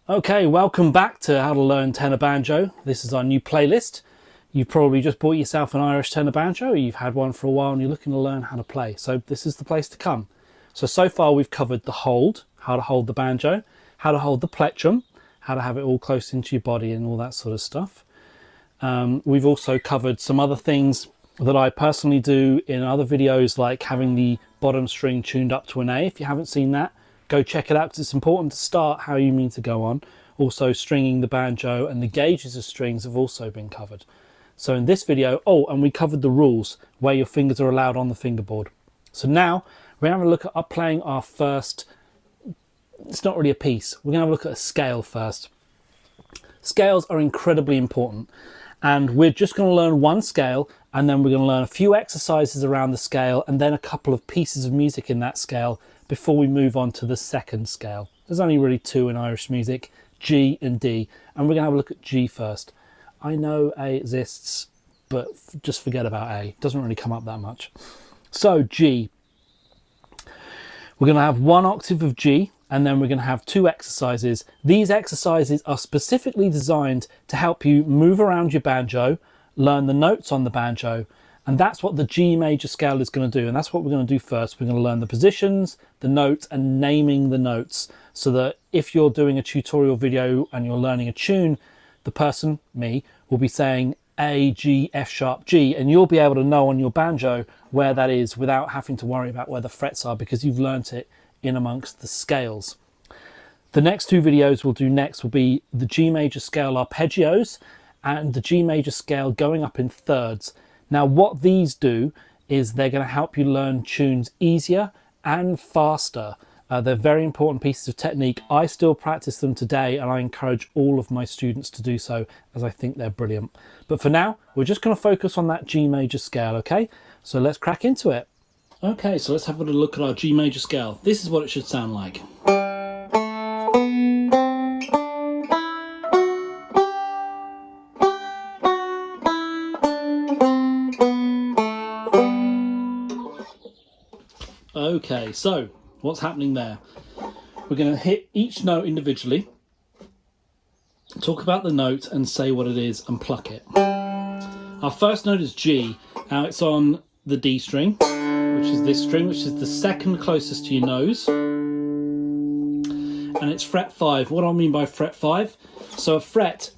Okay, welcome back to How to Learn Tenor Banjo. This is our new playlist. You've probably just bought yourself an Irish tenor banjo, or you've had one for a while and you're looking to learn how to play. So this is the place to come. So far we've covered the hold, how to hold the banjo, how to hold the plectrum, how to have it all close into your body and all that sort of stuff. We've also covered some other things that I personally do in other videos, like having the bottom string tuned up to an A. If you haven't seen that, go check it out, because it's important to start how you mean to go on. Also, stringing the banjo and the gauges of strings have also been covered. So in this video, and we covered the rules where your fingers are allowed on the fingerboard. So now we're going to have a look at playing our first, it's not really a piece, we're going to have a look at a scale first. Scales are incredibly important, and we're just going to learn one scale, and then we're going to learn a few exercises around the scale and then a couple of pieces of music in that scale before we move on to the second scale. There's only really two in Irish music, G and D, and we're going to have a look at G first. I know A exists, but just forget about A. It doesn't really come up that much. So G, we're going to have one octave of G, and then we're going to have two exercises. These exercises are specifically designed to help you move around your banjo, learn the notes on the banjo, and that's what the G major scale is going to do, and that's what we're going to do first. We're going to learn the positions, the notes, and naming the notes, so that if you're doing a tutorial video and you're learning a tune, the person, me, will be saying A, G, F sharp, G, and you'll be able to know on your banjo where that is without having to worry about where the frets are, because you've learnt it in amongst the scales. The next two videos we'll do next will be the G major scale arpeggios and the G major scale going up in thirds. Now what these do is they're going to help you learn tunes easier and faster. They're very important pieces of technique. I still practice them today, and I encourage all of my students to do so, as I think they're brilliant. But for now, we're just going to focus on that G major scale, okay? So let's crack into it. Okay, so let's have a little look at our G major scale. This is what it should sound like. Okay, so what's happening there? We're going to hit each note individually, talk about the note and say what it is and pluck it. Our first note is G. Now it's on the D string, which is this string, which is the second closest to your nose, and it's fret 5. What do I mean by fret 5? So a fret,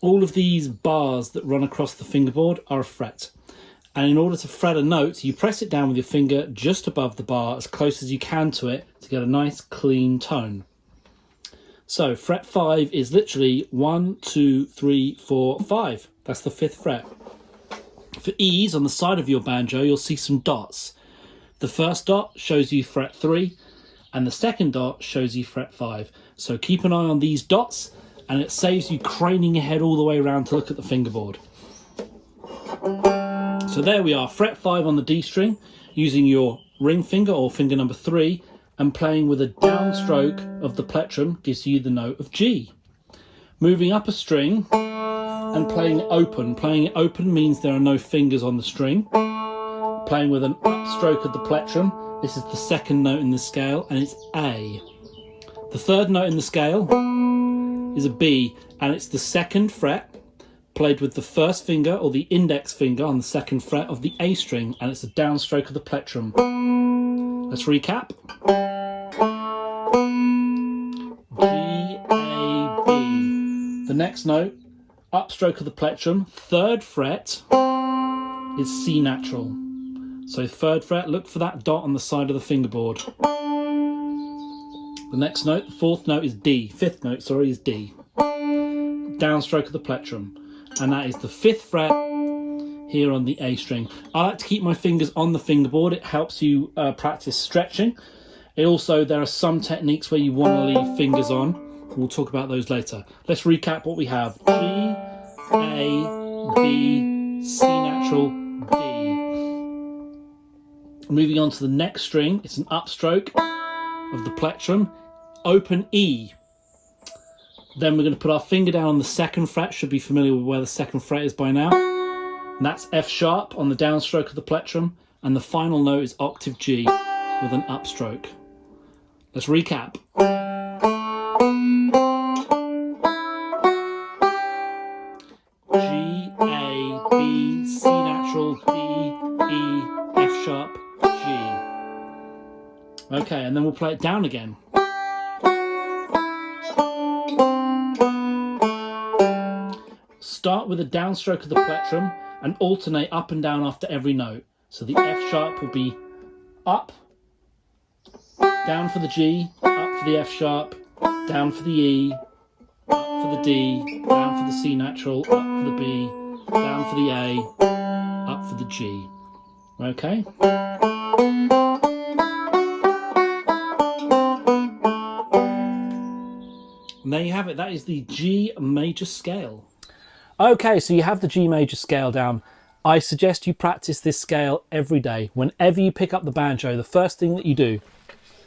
all of these bars that run across the fingerboard are a fret. And in order to fret a note, you press it down with your finger just above the bar, as close as you can to it, to get a nice clean tone. So fret 5 is literally 1, 2, 3, 4, 5. That's the 5th fret. For E's on the side of your banjo, you'll see some dots. The first dot shows you fret 3, and the second dot shows you fret 5. So keep an eye on these dots, and it saves you craning your head all the way around to look at the fingerboard. So there we are, fret 5 on the D string, using your ring finger or finger number 3, and playing with a downstroke of the plectrum gives you the note of G. Moving up a string and playing it open. Playing it open means there are no fingers on the string. Playing with an upstroke of the plectrum, this is the second note in the scale, and it's A. The third note in the scale is a B, and it's the second fret, played with the first finger or the index finger on the second fret of the A string, and it's a downstroke of the plectrum. Let's recap. G, A, B. The next note, upstroke of the plectrum, third fret is C natural. So third fret, look for that dot on the side of the fingerboard. The next note, the fourth note is D. Fifth note, sorry, is D. Downstroke of the plectrum. And that is the 5th fret here on the A string. I like to keep my fingers on the fingerboard. It helps you practice stretching. There are some techniques where you want to leave fingers on. We'll talk about those later. Let's recap what we have. G, A, B, C natural, D. Moving on to the next string, it's an upstroke of the plectrum, open E. Then we're going to put our finger down on the second fret, should be familiar with where the second fret is by now. And that's F sharp on the downstroke of the plectrum, and the final note is octave G with an upstroke. Let's recap. Okay, and then we'll play it down again. Start with a downstroke of the plectrum and alternate up and down after every note. So the F sharp will be up, down for the G, up for the F sharp, down for the E, up for the D, down for the C natural, up for the B, down for the A, up for the G. Okay? And there you have it. That is the G major scale. Okay, so you have the G major scale down. I suggest you practice this scale every day. Whenever you pick up the banjo, the first thing that you do,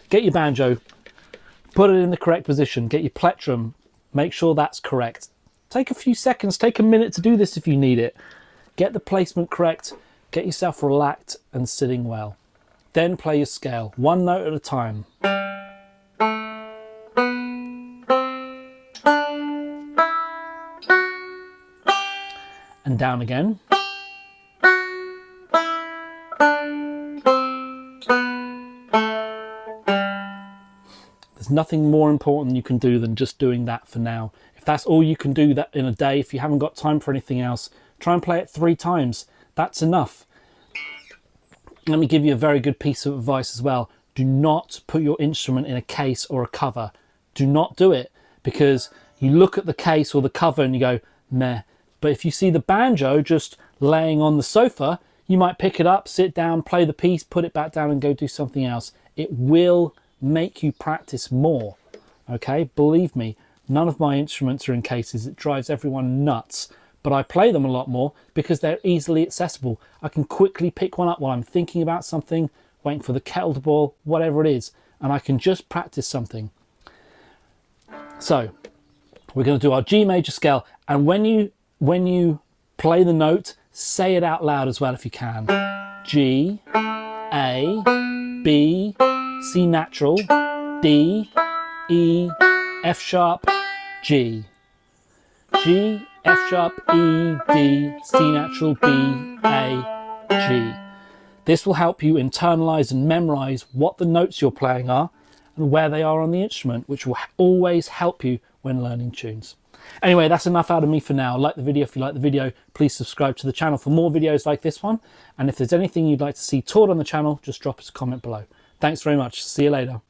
get your banjo, put it in the correct position, get your plectrum, make sure that's correct. Take a few seconds, take a minute to do this if you need it. Get the placement correct, get yourself relaxed and sitting well. Then play your scale, one note at a time. And down again. There's nothing more important you can do than just doing that for now. If that's all you can do that in a day, if you haven't got time for anything else, try and play it 3 times. That's enough. Let me give you a very good piece of advice as well. Do not put your instrument in a case or a cover. Do not do it, because you look at the case or the cover and you go, meh. But if you see the banjo just laying on the sofa, you might pick it up, sit down, play the piece, put it back down and go do something else. It will make you practice more. Okay, believe me, none of my instruments are in cases. It drives everyone nuts. But I play them a lot more because they're easily accessible. I can quickly pick one up while I'm thinking about something, waiting for the kettle to boil, whatever it is, and I can just practice something. So we're going to do our G major scale, and when you play the note, say it out loud as well if you can. G, A, B, C natural, D, E, F sharp, G. G, F sharp, E, D, C natural, B, A, G. This will help you internalize and memorize what the notes you're playing are and where they are on the instrument, which will always help you when learning tunes. Anyway, that's enough out of me for now. Like the video if you like the video. Please subscribe to the channel for more videos like this one. And if there's anything you'd like to see taught on the channel, just drop us a comment below. Thanks very much. See you later.